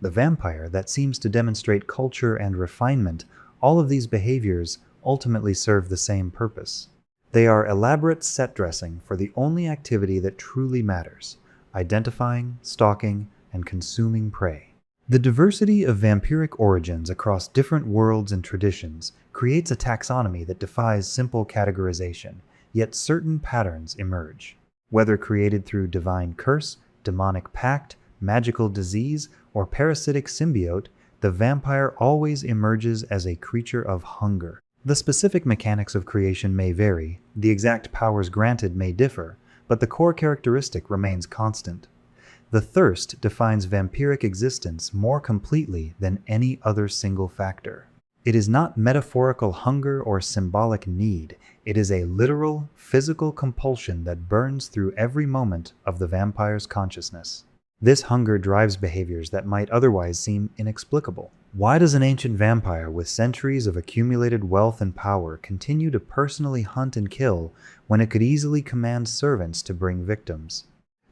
The vampire that seems to demonstrate culture and refinement. All of these behaviors ultimately serve the same purpose. They are elaborate set dressing for the only activity that truly matters: identifying, stalking, and consuming prey. The diversity of vampiric origins across different worlds and traditions creates a taxonomy that defies simple categorization, yet certain patterns emerge. Whether created through divine curse, demonic pact, magical disease, or parasitic symbiote, the vampire always emerges as a creature of hunger. The specific mechanics of creation may vary, the exact powers granted may differ, but the core characteristic remains constant. The thirst defines vampiric existence more completely than any other single factor. It is not metaphorical hunger or symbolic need. It is a literal, physical compulsion that burns through every moment of the vampire's consciousness. This hunger drives behaviors that might otherwise seem inexplicable. Why does an ancient vampire with centuries of accumulated wealth and power continue to personally hunt and kill when it could easily command servants to bring victims?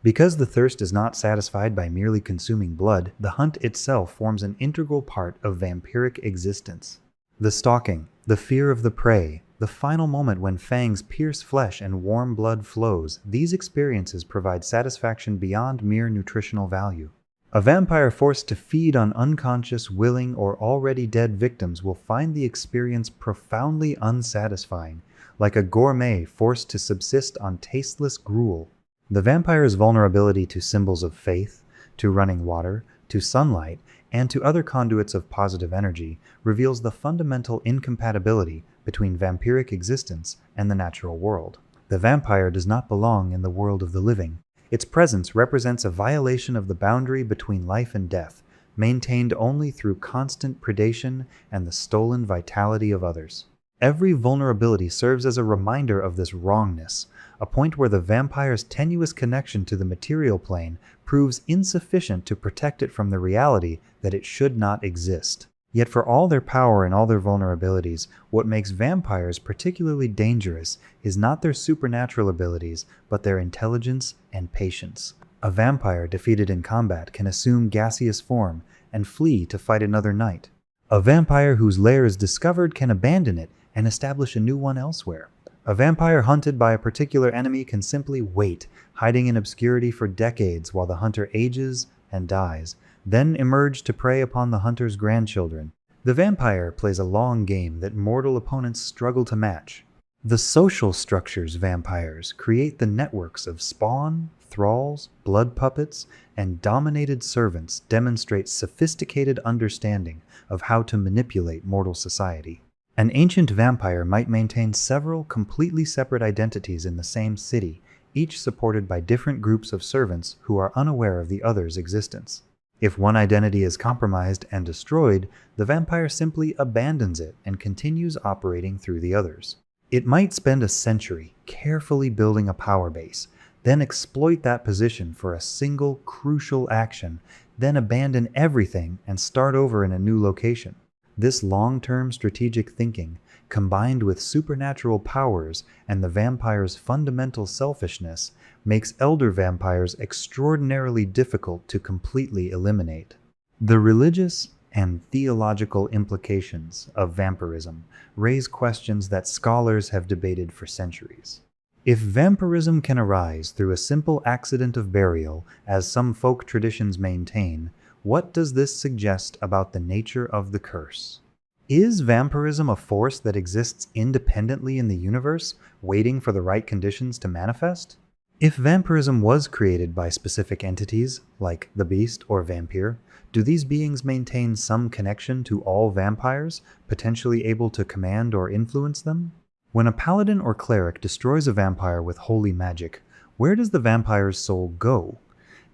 Because the thirst is not satisfied by merely consuming blood, the hunt itself forms an integral part of vampiric existence. The stalking, the fear of the prey, the final moment when fangs pierce flesh and warm blood flows, these experiences provide satisfaction beyond mere nutritional value. A vampire forced to feed on unconscious, willing, or already dead victims will find the experience profoundly unsatisfying, like a gourmet forced to subsist on tasteless gruel. The vampire's vulnerability to symbols of faith, to running water, to sunlight, and to other conduits of positive energy reveals the fundamental incompatibility between vampiric existence and the natural world. The vampire does not belong in the world of the living. Its presence represents a violation of the boundary between life and death, maintained only through constant predation and the stolen vitality of others. Every vulnerability serves as a reminder of this wrongness, a point where the vampire's tenuous connection to the material plane proves insufficient to protect it from the reality that it should not exist. Yet for all their power and all their vulnerabilities, what makes vampires particularly dangerous is not their supernatural abilities, but their intelligence and patience. A vampire defeated in combat can assume gaseous form and flee to fight another night. A vampire whose lair is discovered can abandon it and establish a new one elsewhere. A vampire hunted by a particular enemy can simply wait, hiding in obscurity for decades while the hunter ages and dies, then emerge to prey upon the hunter's grandchildren. The vampire plays a long game that mortal opponents struggle to match. The social structures vampires create the networks of spawn, thralls, blood puppets, and dominated servants demonstrate sophisticated understanding of how to manipulate mortal society. An ancient vampire might maintain several completely separate identities in the same city, each supported by different groups of servants who are unaware of the other's existence. If one identity is compromised and destroyed, the vampire simply abandons it and continues operating through the others. It might spend a century carefully building a power base, then exploit that position for a single crucial action, then abandon everything and start over in a new location. This long-term strategic thinking, combined with supernatural powers and the vampire's fundamental selfishness, makes elder vampires extraordinarily difficult to completely eliminate. The religious and theological implications of vampirism raise questions that scholars have debated for centuries. If vampirism can arise through a simple accident of burial, as some folk traditions maintain, what does this suggest about the nature of the curse? Is vampirism a force that exists independently in the universe, waiting for the right conditions to manifest? If vampirism was created by specific entities, like the beast or vampire, do these beings maintain some connection to all vampires, potentially able to command or influence them? When a paladin or cleric destroys a vampire with holy magic, where does the vampire's soul go?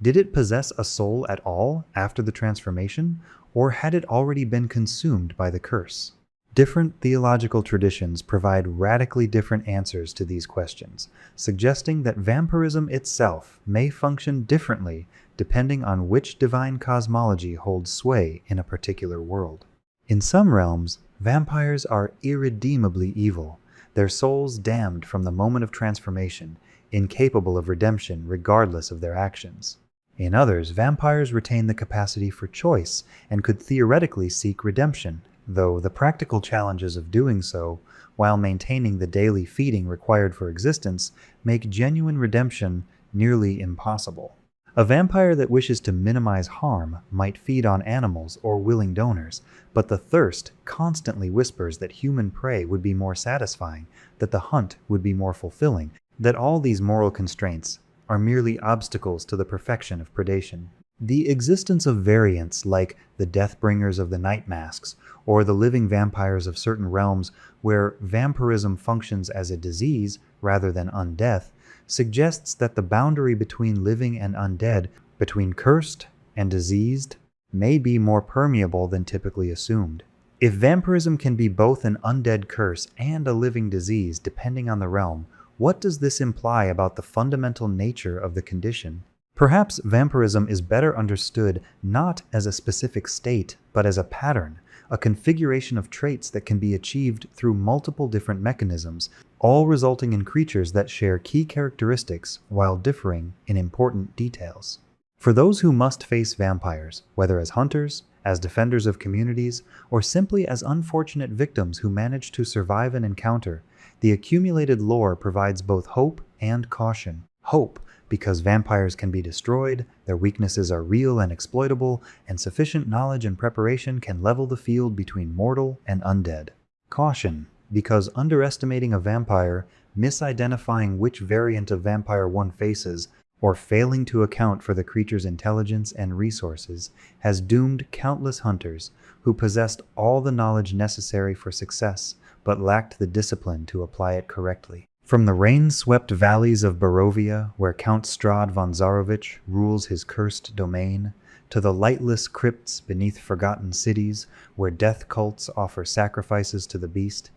Did it possess a soul at all after the transformation, or had it already been consumed by the curse? Different theological traditions provide radically different answers to these questions, suggesting that vampirism itself may function differently depending on which divine cosmology holds sway in a particular world. In some realms, vampires are irredeemably evil, their souls damned from the moment of transformation, incapable of redemption regardless of their actions. In others, vampires retain the capacity for choice and could theoretically seek redemption, though the practical challenges of doing so, while maintaining the daily feeding required for existence, make genuine redemption nearly impossible. A vampire that wishes to minimize harm might feed on animals or willing donors, but the thirst constantly whispers that human prey would be more satisfying, that the hunt would be more fulfilling, that all these moral constraints are merely obstacles to the perfection of predation. The existence of variants like the Deathbringers of the Night Masks or the living vampires of certain realms where vampirism functions as a disease rather than undeath suggests that the boundary between living and undead, between cursed and diseased, may be more permeable than typically assumed. If vampirism can be both an undead curse and a living disease depending on the realm, what does this imply about the fundamental nature of the condition? Perhaps vampirism is better understood not as a specific state, but as a pattern, a configuration of traits that can be achieved through multiple different mechanisms, all resulting in creatures that share key characteristics while differing in important details. For those who must face vampires, whether as hunters, as defenders of communities, or simply as unfortunate victims who manage to survive an encounter, the accumulated lore provides both hope and caution. Hope, because vampires can be destroyed, their weaknesses are real and exploitable, and sufficient knowledge and preparation can level the field between mortal and undead. Caution, because underestimating a vampire, misidentifying which variant of vampire one faces, or failing to account for the creature's intelligence and resources has doomed countless hunters who possessed all the knowledge necessary for success but lacked the discipline to apply it correctly. From the rain-swept valleys of Barovia, where Count Strahd von Zarovich rules his cursed domain, to the lightless crypts beneath forgotten cities, where death cults offer sacrifices to the beast,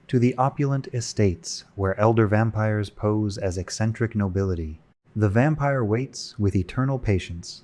to the opulent estates, where elder vampires pose as eccentric nobility, the vampire waits with eternal patience.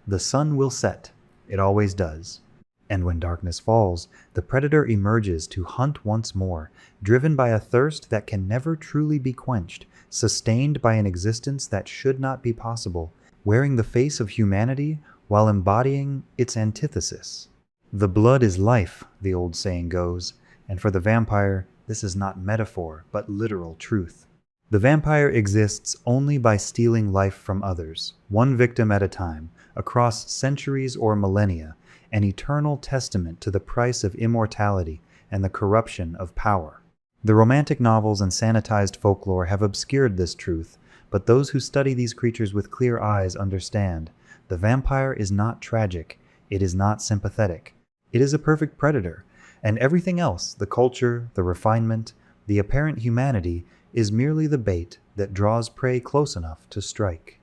The sun will set, it always does. And when darkness falls, the predator emerges to hunt once more, driven by a thirst that can never truly be quenched, sustained by an existence that should not be possible, wearing the face of humanity while embodying its antithesis. The blood is life, the old saying goes, and for the vampire, this is not metaphor, but literal truth. The vampire exists only by stealing life from others, one victim at a time, across centuries or millennia, an eternal testament to the price of immortality and the corruption of power. The romantic novels and sanitized folklore have obscured this truth, but those who study these creatures with clear eyes understand. The vampire is not tragic, it is not sympathetic. It is a perfect predator, and everything else, the culture, the refinement, the apparent humanity, is merely the bait that draws prey close enough to strike.